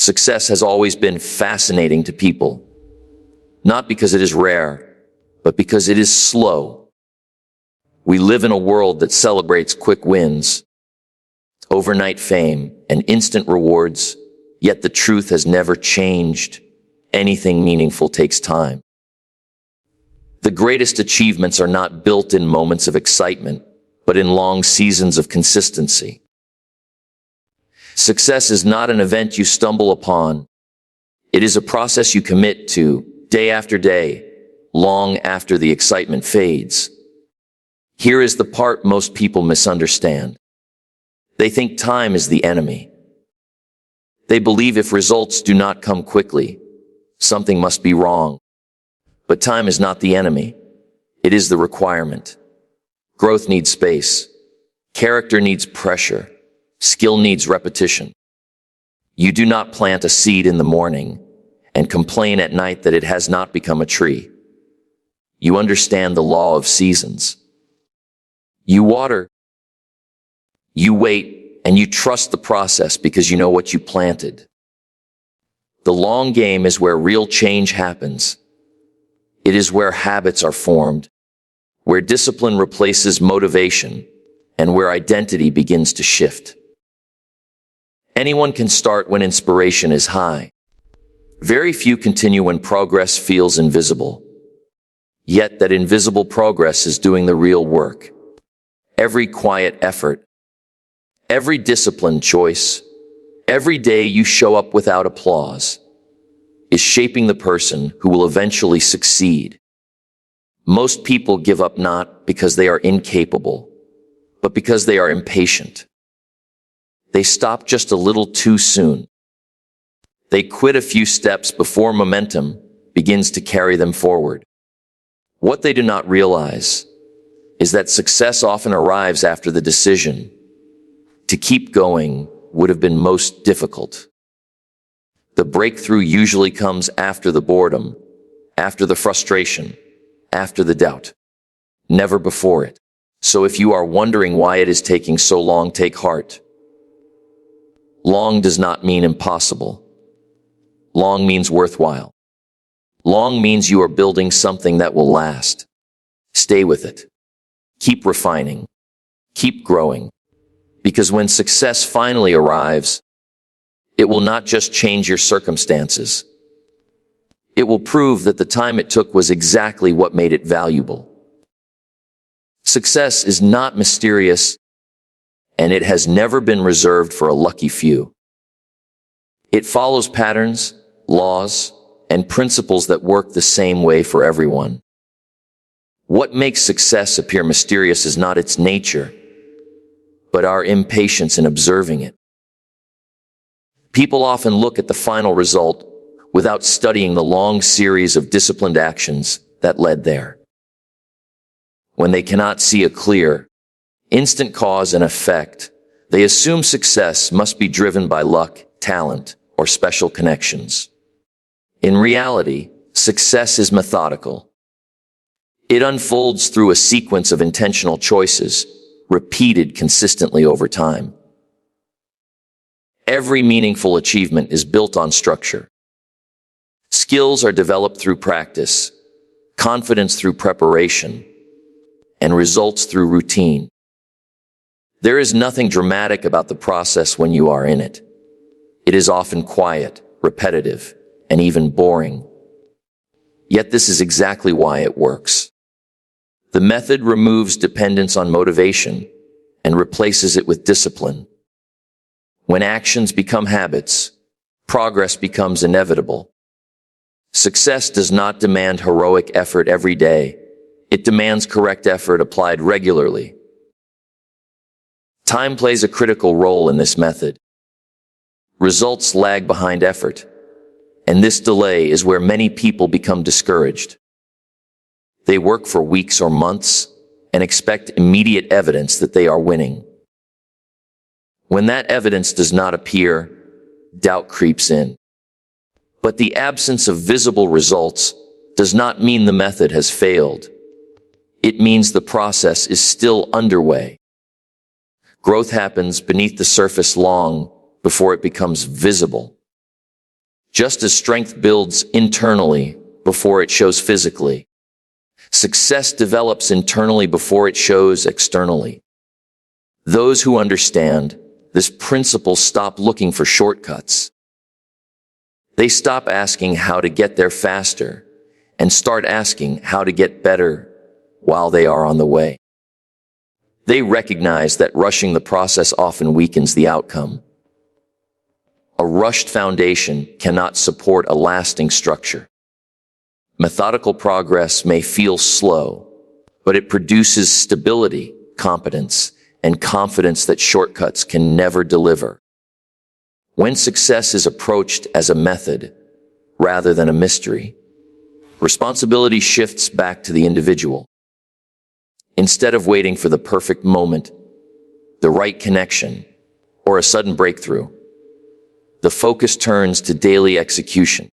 Success has always been fascinating to people, not because it is rare, but because it is slow. We live in a world that celebrates quick wins, overnight fame, and instant rewards, yet the truth has never changed. Anything meaningful takes time. The greatest achievements are not built in moments of excitement, but in long seasons of consistency. Success is not an event you stumble upon. It is a process you commit to, day after day, long after the excitement fades. Here is the part most people misunderstand. They think time is the enemy. They believe if results do not come quickly, something must be wrong. But time is not the enemy. It is the requirement. Growth needs space. Character needs pressure. Skill needs repetition. You do not plant a seed in the morning and complain at night that it has not become a tree. You understand the law of seasons. You water, you wait, and you trust the process because you know what you planted. The long game is where real change happens. It is where habits are formed, where discipline replaces motivation, and where identity begins to shift. Anyone can start when inspiration is high. Very few continue when progress feels invisible. Yet that invisible progress is doing the real work. Every quiet effort, every disciplined choice, every day you show up without applause, is shaping the person who will eventually succeed. Most people give up not because they are incapable, but because they are impatient. They stop just a little too soon. They quit a few steps before momentum begins to carry them forward. What they do not realize is that success often arrives after the decision to keep going would have been most difficult. The breakthrough usually comes after the boredom, after the frustration, after the doubt, never before it. So if you are wondering why it is taking so long, take heart. Long does not mean impossible. Long means worthwhile. Long means you are building something that will last. Stay with it. Keep refining. Keep growing. Because when success finally arrives, it will not just change your circumstances. It will prove that the time it took was exactly what made it valuable. Success is not mysterious, and it has never been reserved for a lucky few. It follows patterns, laws, and principles that work the same way for everyone. What makes success appear mysterious is not its nature, but our impatience in observing it. People often look at the final result without studying the long series of disciplined actions that led there. When they cannot see a clear, instant cause and effect, they assume success must be driven by luck, talent, or special connections. In reality, success is methodical. It unfolds through a sequence of intentional choices, repeated consistently over time. Every meaningful achievement is built on structure. Skills are developed through practice, confidence through preparation, and results through routine. There is nothing dramatic about the process when you are in it. It is often quiet, repetitive, and even boring. Yet this is exactly why it works. The method removes dependence on motivation and replaces it with discipline. When actions become habits, progress becomes inevitable. Success does not demand heroic effort every day. It demands correct effort applied regularly. Time plays a critical role in this method. Results lag behind effort, and this delay is where many people become discouraged. They work for weeks or months and expect immediate evidence that they are winning. When that evidence does not appear, doubt creeps in. But the absence of visible results does not mean the method has failed. It means the process is still underway. Growth happens beneath the surface long before it becomes visible. Just as strength builds internally before it shows physically, success develops internally before it shows externally. Those who understand this principle stop looking for shortcuts. They stop asking how to get there faster and start asking how to get better while they are on the way. They recognize that rushing the process often weakens the outcome. A rushed foundation cannot support a lasting structure. Methodical progress may feel slow, but it produces stability, competence, and confidence that shortcuts can never deliver. When success is approached as a method rather than a mystery, responsibility shifts back to the individual. Instead of waiting for the perfect moment, the right connection, or a sudden breakthrough, the focus turns to daily execution.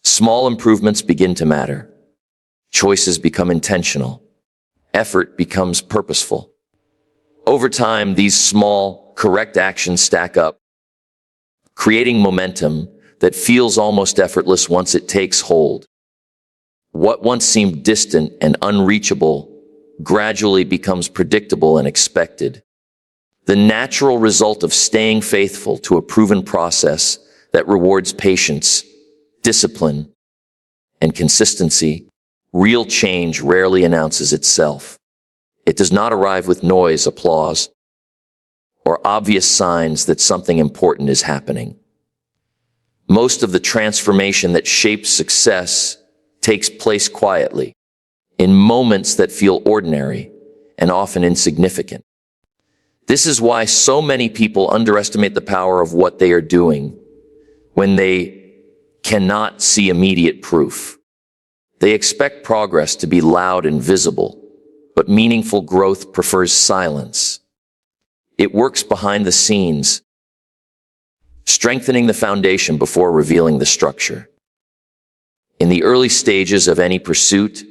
Small improvements begin to matter. Choices become intentional. Effort becomes purposeful. Over time, these small, correct actions stack up, creating momentum that feels almost effortless once it takes hold. What once seemed distant and unreachable gradually becomes predictable and expected. The natural result of staying faithful to a proven process that rewards patience, discipline, and consistency. Real change rarely announces itself. It does not arrive with noise, applause, or obvious signs that something important is happening. Most of the transformation that shapes success takes place quietly, in moments that feel ordinary and often insignificant. This is why so many people underestimate the power of what they are doing when they cannot see immediate proof. They expect progress to be loud and visible, but meaningful growth prefers silence. It works behind the scenes, strengthening the foundation before revealing the structure. In the early stages of any pursuit,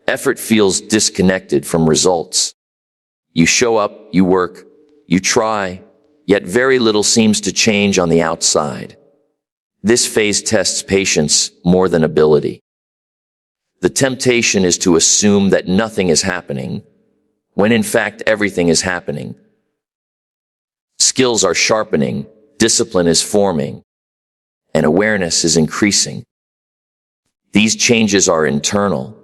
effort feels disconnected from results. You show up, you work, you try, yet very little seems to change on the outside. This phase tests patience more than ability. The temptation is to assume that nothing is happening, when in fact everything is happening. Skills are sharpening, discipline is forming, and awareness is increasing. These changes are internal,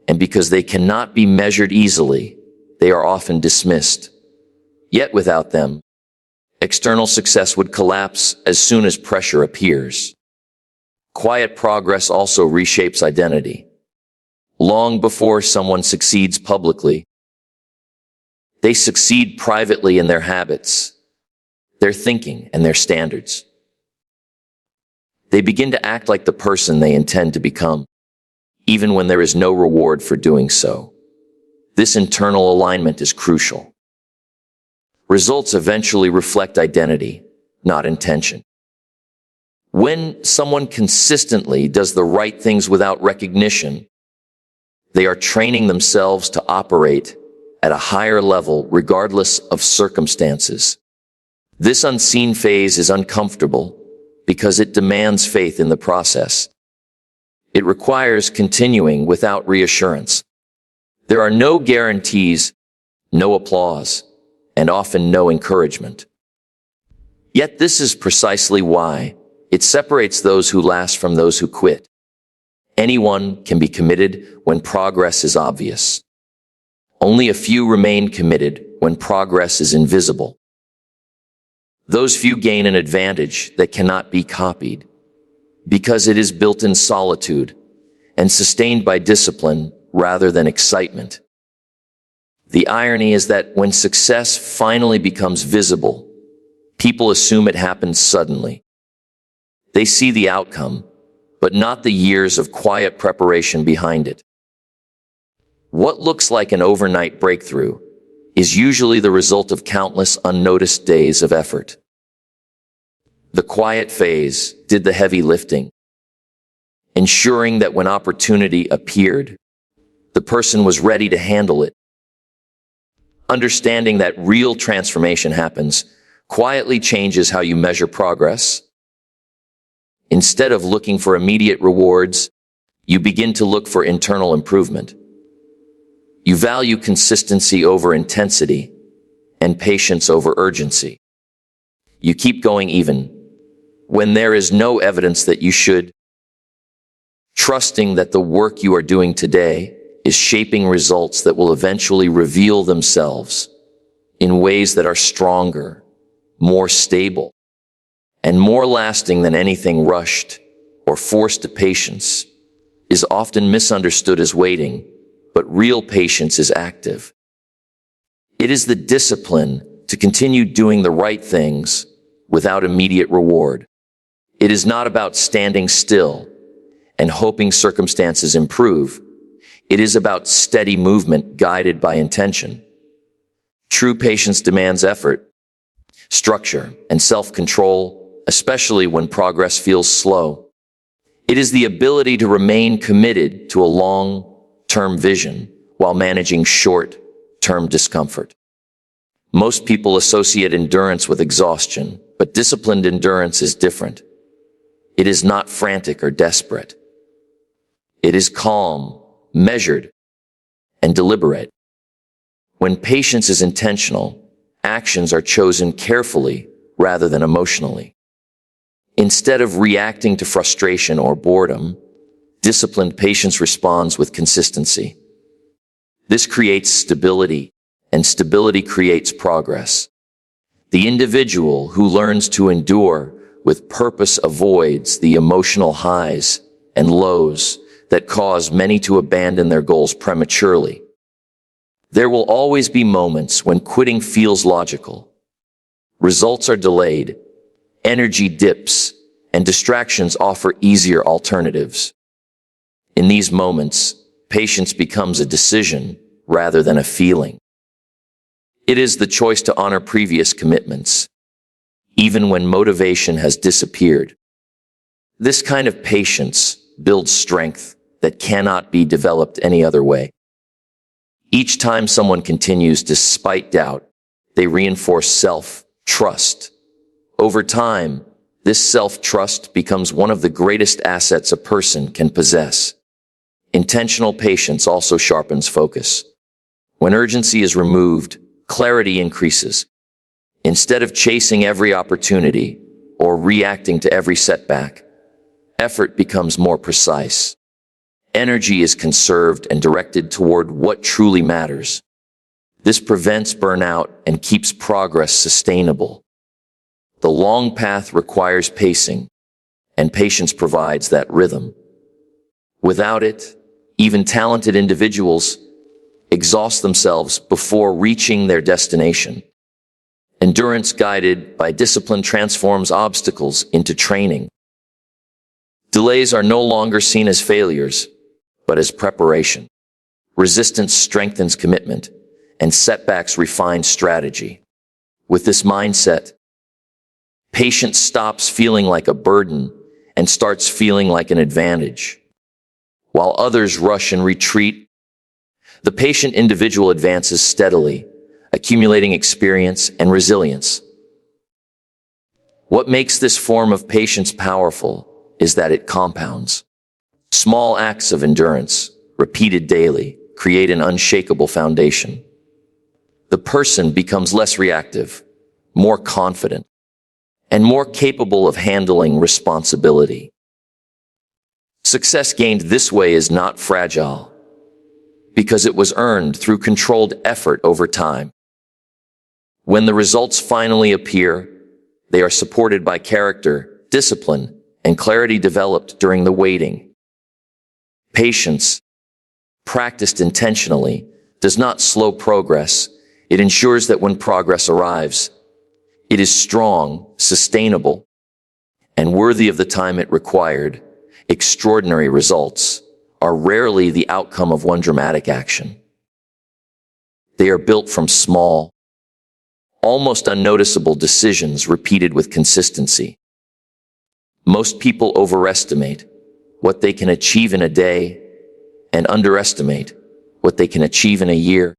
and because they cannot be measured easily, they are often dismissed. Yet without them, external success would collapse as soon as pressure appears. Quiet progress also reshapes identity. Long before someone succeeds publicly, they succeed privately in their habits, their thinking, and their standards. They begin to act like the person they intend to become, even when there is no reward for doing so. This internal alignment is crucial. Results eventually reflect identity, not intention. When someone consistently does the right things without recognition, they are training themselves to operate at a higher level regardless of circumstances. This unseen phase is uncomfortable because it demands faith in the process. It requires continuing without reassurance. There are no guarantees, no applause, and often no encouragement. Yet this is precisely why it separates those who last from those who quit. Anyone can be committed when progress is obvious. Only a few remain committed when progress is invisible. Those few gain an advantage that cannot be copied because it is built in solitude and sustained by discipline rather than excitement. The irony is that when success finally becomes visible, people assume it happens suddenly. They see the outcome, but not the years of quiet preparation behind it. What looks like an overnight breakthrough is usually the result of countless unnoticed days of effort. The quiet phase did the heavy lifting, ensuring that when opportunity appeared, the person was ready to handle it. Understanding that real transformation happens quietly changes how you measure progress. Instead of looking for immediate rewards, you begin to look for internal improvement. You value consistency over intensity and patience over urgency. You keep going even when there is no evidence that you should, trusting that the work you are doing today is shaping results that will eventually reveal themselves in ways that are stronger, more stable, and more lasting than anything rushed or forced to. Patience is often misunderstood as waiting, but real patience is active. It is the discipline to continue doing the right things without immediate reward. It is not about standing still and hoping circumstances improve. It is about steady movement guided by intention. True patience demands effort, structure, and self-control, especially when progress feels slow. It is the ability to remain committed to a long-term vision while managing short-term discomfort. Most people associate endurance with exhaustion, but disciplined endurance is different. It is not frantic or desperate. It is calm, measured, and deliberate. When patience is intentional, actions are chosen carefully rather than emotionally. Instead of reacting to frustration or boredom, disciplined patience responds with consistency. This creates stability, and stability creates progress. The individual who learns to endure with purpose avoids the emotional highs and lows that cause many to abandon their goals prematurely. There will always be moments when quitting feels logical. Results are delayed, energy dips, and distractions offer easier alternatives. In these moments, patience becomes a decision rather than a feeling. It is the choice to honor previous commitments, even when motivation has disappeared. This kind of patience builds strength that cannot be developed any other way. Each time someone continues despite doubt, they reinforce self-trust. Over time, this self-trust becomes one of the greatest assets a person can possess. Intentional patience also sharpens focus. When urgency is removed, clarity increases. Instead of chasing every opportunity or reacting to every setback, effort becomes more precise. Energy is conserved and directed toward what truly matters. This prevents burnout and keeps progress sustainable. The long path requires pacing, and patience provides that rhythm. Without it, even talented individuals exhaust themselves before reaching their destination. Endurance guided by discipline transforms obstacles into training. Delays are no longer seen as failures, but as preparation. Resistance strengthens commitment, and setbacks refine strategy. With this mindset, patience stops feeling like a burden and starts feeling like an advantage. While others rush and retreat, the patient individual advances steadily, accumulating experience and resilience. What makes this form of patience powerful is that it compounds. Small acts of endurance, repeated daily, create an unshakable foundation. The person becomes less reactive, more confident, and more capable of handling responsibility. Success gained this way is not fragile, because it was earned through controlled effort over time. When the results finally appear, they are supported by character, discipline, and clarity developed during the waiting. Patience, practiced intentionally, does not slow progress. It ensures that when progress arrives, it is strong, sustainable, and worthy of the time it required. Extraordinary results are rarely the outcome of one dramatic action. They are built from small, almost unnoticeable decisions repeated with consistency. Most people overestimate what they can achieve in a day and underestimate what they can achieve in a year.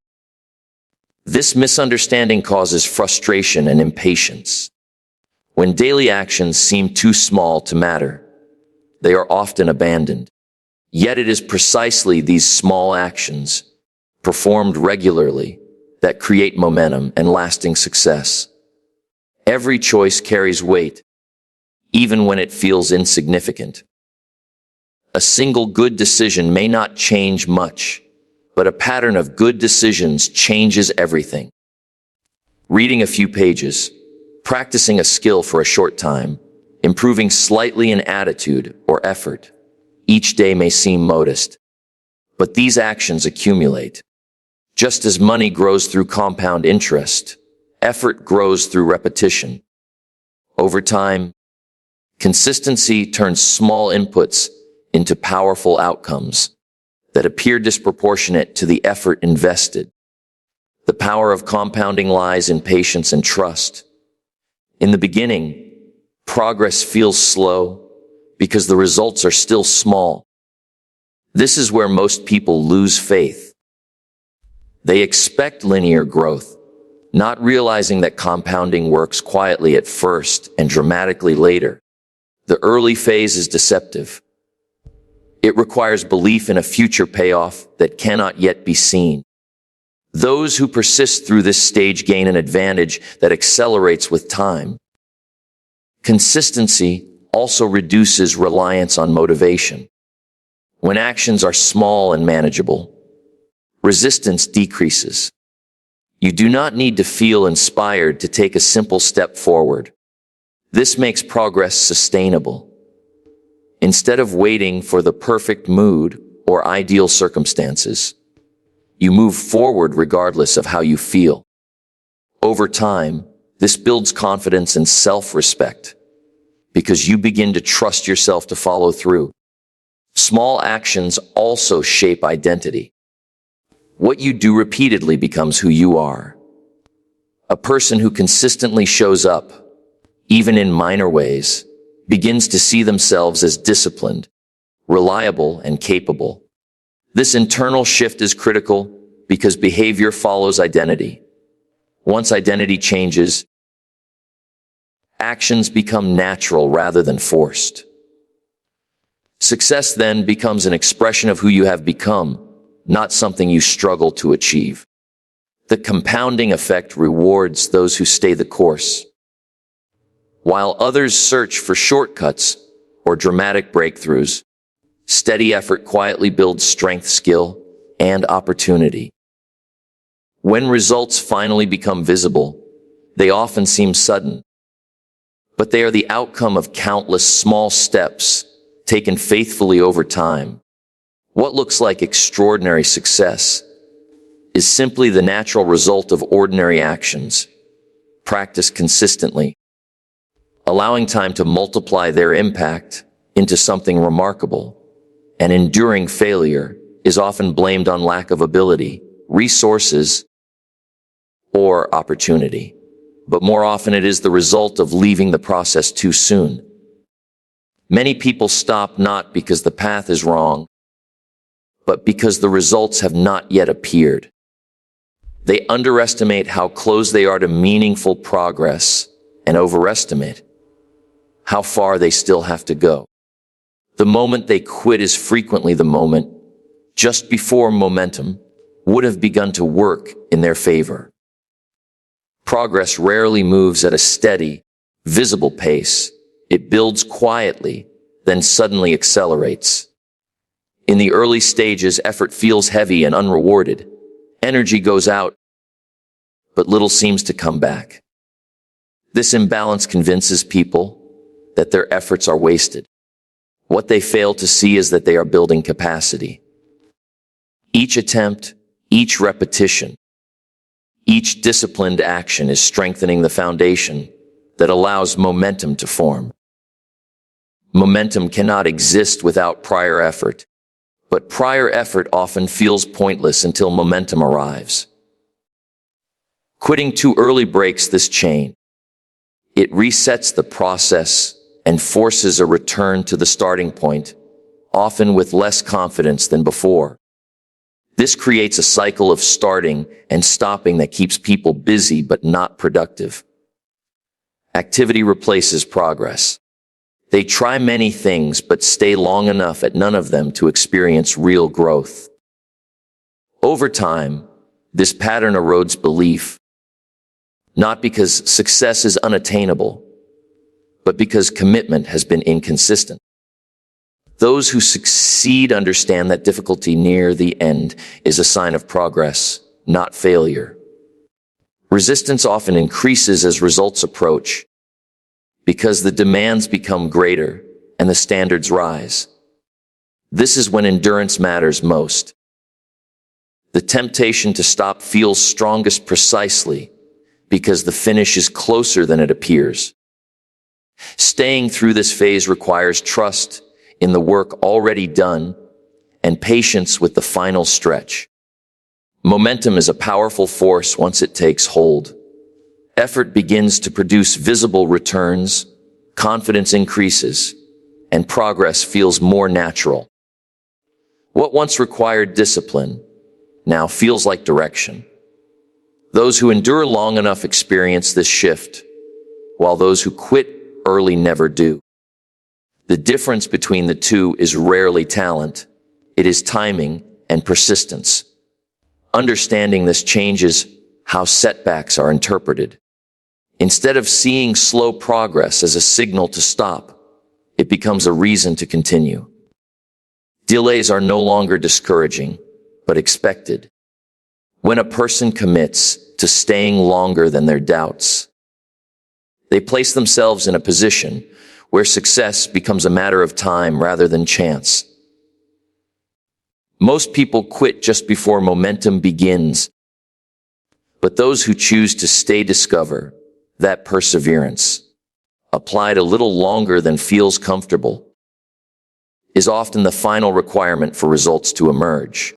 This misunderstanding causes frustration and impatience. When daily actions seem too small to matter, they are often abandoned. Yet it is precisely these small actions, performed regularly, that create momentum and lasting success. Every choice carries weight, even when it feels insignificant. A single good decision may not change much, but a pattern of good decisions changes everything. Reading a few pages, practicing a skill for a short time, improving slightly in attitude or effort. Each day may seem modest, but these actions accumulate. Just as money grows through compound interest, effort grows through repetition. Over time, consistency turns small inputs into powerful outcomes that appear disproportionate to the effort invested. The power of compounding lies in patience and trust. In the beginning, progress feels slow because the results are still small. This is where most people lose faith. They expect linear growth, not realizing that compounding works quietly at first and dramatically later. The early phase is deceptive. It requires belief in a future payoff that cannot yet be seen. Those who persist through this stage gain an advantage that accelerates with time. Consistency also reduces reliance on motivation. When actions are small and manageable, resistance decreases. You do not need to feel inspired to take a simple step forward. This makes progress sustainable. Instead of waiting for the perfect mood or ideal circumstances, you move forward regardless of how you feel. Over time, this builds confidence and self-respect because you begin to trust yourself to follow through. Small actions also shape identity. What you do repeatedly becomes who you are. A person who consistently shows up, even in minor ways, begins to see themselves as disciplined, reliable, and capable. This internal shift is critical because behavior follows identity. Once identity changes, actions become natural rather than forced. Success then becomes an expression of who you have become, not something you struggle to achieve. The compounding effect rewards those who stay the course. While others search for shortcuts or dramatic breakthroughs, steady effort quietly builds strength, skill, and opportunity. When results finally become visible, they often seem sudden, but they are the outcome of countless small steps taken faithfully over time. What looks like extraordinary success is simply the natural result of ordinary actions, practiced consistently, allowing time to multiply their impact into something remarkable. An enduring failure is often blamed on lack of ability, resources, or opportunity. But more often it is the result of leaving the process too soon. Many people stop not because the path is wrong, but because the results have not yet appeared. They underestimate how close they are to meaningful progress and overestimate how far they still have to go. The moment they quit is frequently the moment just before momentum would have begun to work in their favor. Progress rarely moves at a steady, visible pace. It builds quietly, then suddenly accelerates. In the early stages, effort feels heavy and unrewarded. Energy goes out, but little seems to come back. This imbalance convinces people that their efforts are wasted. What they fail to see is that they are building capacity. Each attempt, each repetition, each disciplined action is strengthening the foundation that allows momentum to form. Momentum cannot exist without prior effort, but prior effort often feels pointless until momentum arrives. Quitting too early breaks this chain. It resets the process and forces a return to the starting point, often with less confidence than before. This creates a cycle of starting and stopping that keeps people busy but not productive. Activity replaces progress. They try many things but stay long enough at none of them to experience real growth. Over time, this pattern erodes belief, not because success is unattainable, but because commitment has been inconsistent. Those who succeed understand that difficulty near the end is a sign of progress, not failure. Resistance often increases as results approach, because the demands become greater and the standards rise. This is when endurance matters most. The temptation to stop feels strongest precisely because the finish is closer than it appears. Staying through this phase requires trust in the work already done and patience with the final stretch. Momentum is a powerful force once it takes hold. Effort begins to produce visible returns, confidence increases, and progress feels more natural. What once required discipline now feels like direction. Those who endure long enough experience this shift, while those who quit early never do. The difference between the two is rarely talent. It is timing and persistence. Understanding this changes how setbacks are interpreted. Instead of seeing slow progress as a signal to stop, it becomes a reason to continue. Delays are no longer discouraging, but expected. When a person commits to staying longer than their doubts, they place themselves in a position where success becomes a matter of time rather than chance. Most people quit just before momentum begins, but those who choose to stay discover that perseverance, applied a little longer than feels comfortable, is often the final requirement for results to emerge.